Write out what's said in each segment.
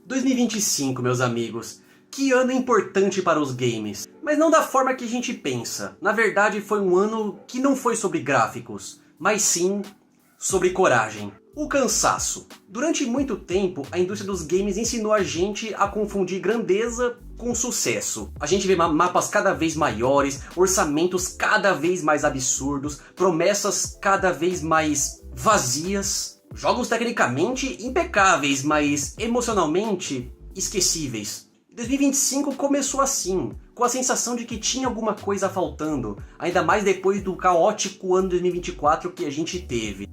2025, meus amigos. Que ano importante para os games. Mas não da forma que a gente pensa. Na verdade, foi um ano que não foi sobre gráficos, mas sim sobre coragem. O cansaço. Durante muito tempo, a indústria dos games ensinou a gente a confundir grandeza com sucesso. A gente vê mapas cada vez maiores, orçamentos cada vez mais absurdos, promessas cada vez mais vazias, jogos tecnicamente impecáveis, mas emocionalmente esquecíveis. 2025 começou assim, com a sensação de que tinha alguma coisa faltando, ainda mais depois do caótico ano 2024 que a gente teve.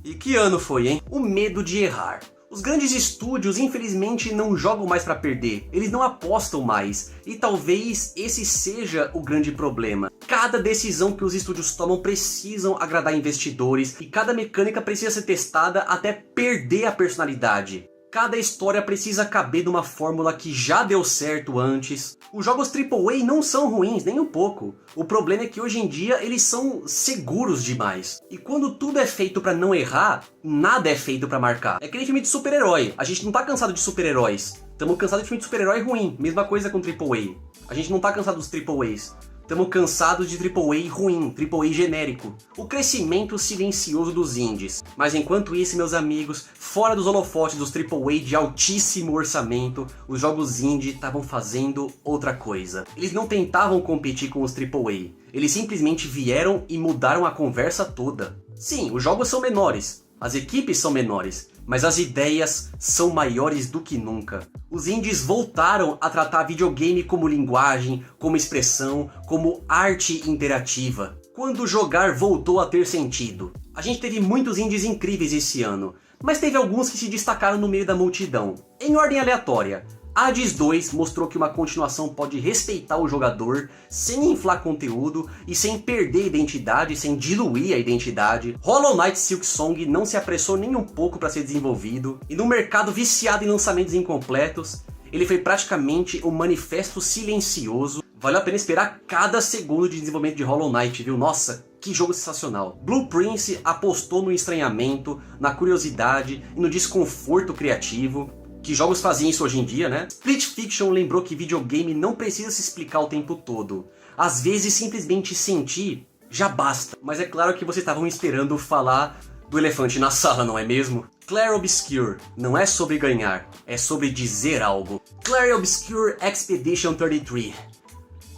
E que ano foi, hein? O medo de errar. Os grandes estúdios, infelizmente, não jogam mais para perder, eles não apostam mais, e talvez esse seja o grande problema. Cada decisão que os estúdios tomam precisam agradar investidores, e cada mecânica precisa ser testada até perder a personalidade. Cada história precisa caber numa fórmula que já deu certo antes. Os jogos AAA não são ruins, nem um pouco. O problema é que hoje em dia eles são seguros demais. E quando tudo é feito pra não errar, nada é feito pra marcar. É que nem filme de super-herói. A gente não tá cansado de super-heróis. Estamos cansados de filme de super-herói ruim. Mesma coisa com AAA. A gente não tá cansado dos AAAs. Estamos cansados de AAA ruim, AAA genérico. O crescimento silencioso dos indies. Mas enquanto isso, meus amigos, fora dos holofotes dos AAA de altíssimo orçamento, os jogos indie estavam fazendo outra coisa. Eles não tentavam competir com os AAA. Eles simplesmente vieram e mudaram a conversa toda. Sim, os jogos são menores. As equipes são menores, mas as ideias são maiores do que nunca. Os indies voltaram a tratar videogame como linguagem, como expressão, como arte interativa. Quando jogar voltou a ter sentido. A gente teve muitos indies incríveis esse ano, mas teve alguns que se destacaram no meio da multidão. Em ordem aleatória, Hades 2 mostrou que uma continuação pode respeitar o jogador sem inflar conteúdo e sem perder a identidade, sem diluir a identidade. Hollow Knight Silksong não se apressou nem um pouco para ser desenvolvido, e num mercado viciado em lançamentos incompletos, ele foi praticamente um manifesto silencioso. Valeu a pena esperar cada segundo de desenvolvimento de Hollow Knight, viu? Nossa, que jogo sensacional. Blue Prince apostou no estranhamento, na curiosidade e no desconforto criativo. Que jogos faziam isso hoje em dia, né? Split Fiction lembrou que videogame não precisa se explicar o tempo todo. Às vezes simplesmente sentir já basta. Mas é claro que vocês estavam esperando falar do elefante na sala, não é mesmo? Clair Obscur não é sobre ganhar, é sobre dizer algo. Clair Obscur Expedition 33.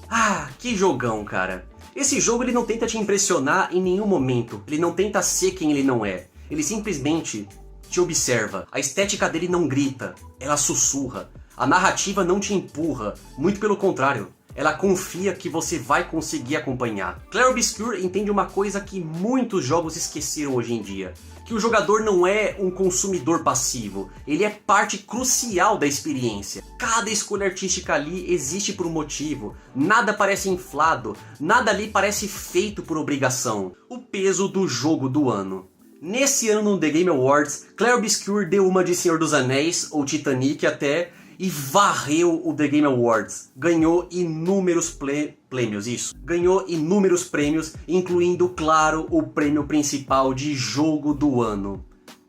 Ah, que jogão, cara. Esse jogo ele não tenta te impressionar em nenhum momento. Ele não tenta ser quem ele não é. Ele simplesmente te observa. A estética dele não grita, ela sussurra. A narrativa não te empurra, muito pelo contrário. Ela confia que você vai conseguir acompanhar. Clair Obscur entende uma coisa que muitos jogos esqueceram hoje em dia. Que o jogador não é um consumidor passivo, ele é parte crucial da experiência. Cada escolha artística ali existe por um motivo, nada parece inflado, nada ali parece feito por obrigação. O peso do jogo do ano. Nesse ano no The Game Awards, Clair Obscur deu uma de Senhor dos Anéis, ou Titanic até, e varreu o The Game Awards. Ganhou inúmeros prêmios, isso. Ganhou inúmeros prêmios, incluindo, claro, o prêmio principal de jogo do ano.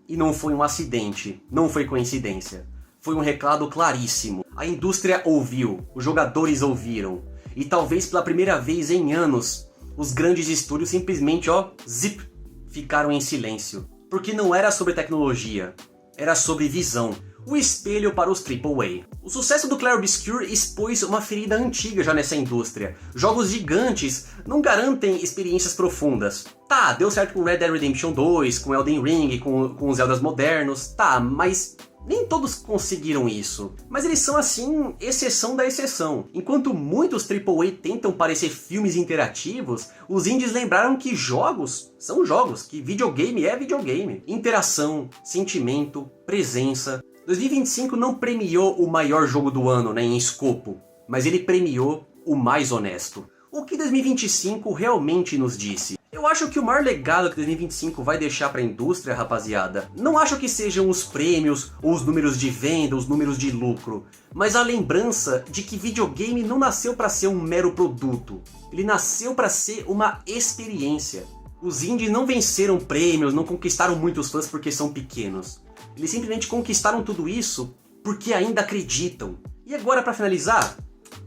E não foi um acidente, não foi coincidência. Foi um recado claríssimo. A indústria ouviu, os jogadores ouviram. E talvez pela primeira vez em anos, os grandes estúdios simplesmente, zip, ficaram em silêncio. Porque não era sobre tecnologia, era sobre visão. O espelho para os AAA. O sucesso do Clair Obscur expôs uma ferida antiga já nessa indústria. Jogos gigantes não garantem experiências profundas. Tá, deu certo com Red Dead Redemption 2, com Elden Ring, com os Zeldas modernos, tá, mas nem todos conseguiram isso. Mas eles são assim, exceção da exceção. Enquanto muitos AAA tentam parecer filmes interativos, os indies lembraram que jogos são jogos, que videogame é videogame. Interação, sentimento, presença. 2025 não premiou o maior jogo do ano, em escopo, mas ele premiou o mais honesto. O que 2025 realmente nos disse? Eu acho que o maior legado que 2025 vai deixar para a indústria, rapaziada, não acho que sejam os prêmios, ou os números de venda, os números de lucro, mas a lembrança de que videogame não nasceu para ser um mero produto, ele nasceu para ser uma experiência. Os indies não venceram prêmios, não conquistaram muitos fãs porque são pequenos. Eles simplesmente conquistaram tudo isso porque ainda acreditam. E agora, para finalizar,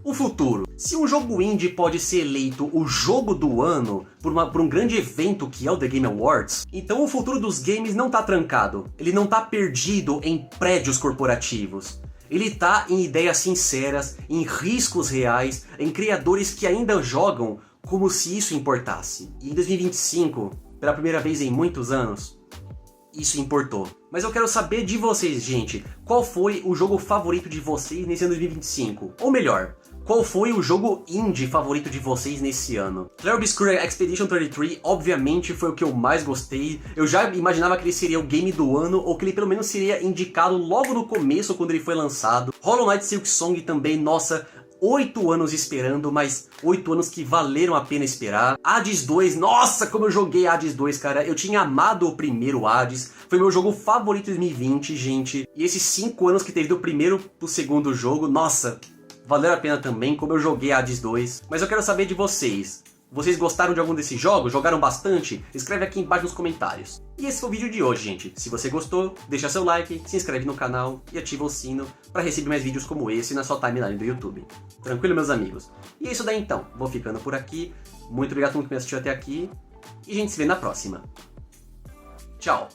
o futuro. Se um jogo indie pode ser eleito o jogo do ano por um grande evento que é o The Game Awards, então o futuro dos games não tá trancado. Ele não tá perdido em prédios corporativos. Ele tá em ideias sinceras, em riscos reais, em criadores que ainda jogam como se isso importasse. E em 2025, pela primeira vez em muitos anos, isso importou. Mas eu quero saber de vocês, gente, qual foi o jogo favorito de vocês nesse ano de 2025? Ou melhor, qual foi o jogo indie favorito de vocês nesse ano? Clair Obscur Expedition 33, obviamente, foi o que eu mais gostei. Eu já imaginava que ele seria o game do ano, ou que ele pelo menos seria indicado logo no começo, quando ele foi lançado. Hollow Knight Silksong também, nossa, 8 anos esperando, mas 8 anos que valeram a pena esperar. Hades 2, nossa, como eu joguei Hades 2, cara. Eu tinha amado o primeiro Hades. Foi meu jogo favorito de 2020, gente. E esses 5 anos que teve do primeiro pro segundo jogo, nossa, valeram a pena também, como eu joguei Hades 2. Mas eu quero saber de vocês. Vocês gostaram de algum desses jogos? Jogaram bastante? Escreve aqui embaixo nos comentários. E esse foi o vídeo de hoje, gente. Se você gostou, deixa seu like, se inscreve no canal e ativa o sino para receber mais vídeos como esse na sua timeline do YouTube. Tranquilo, meus amigos? E é isso daí então. Vou ficando por aqui. Muito obrigado por todo mundo que me assistiu até aqui. E a gente se vê na próxima. Tchau!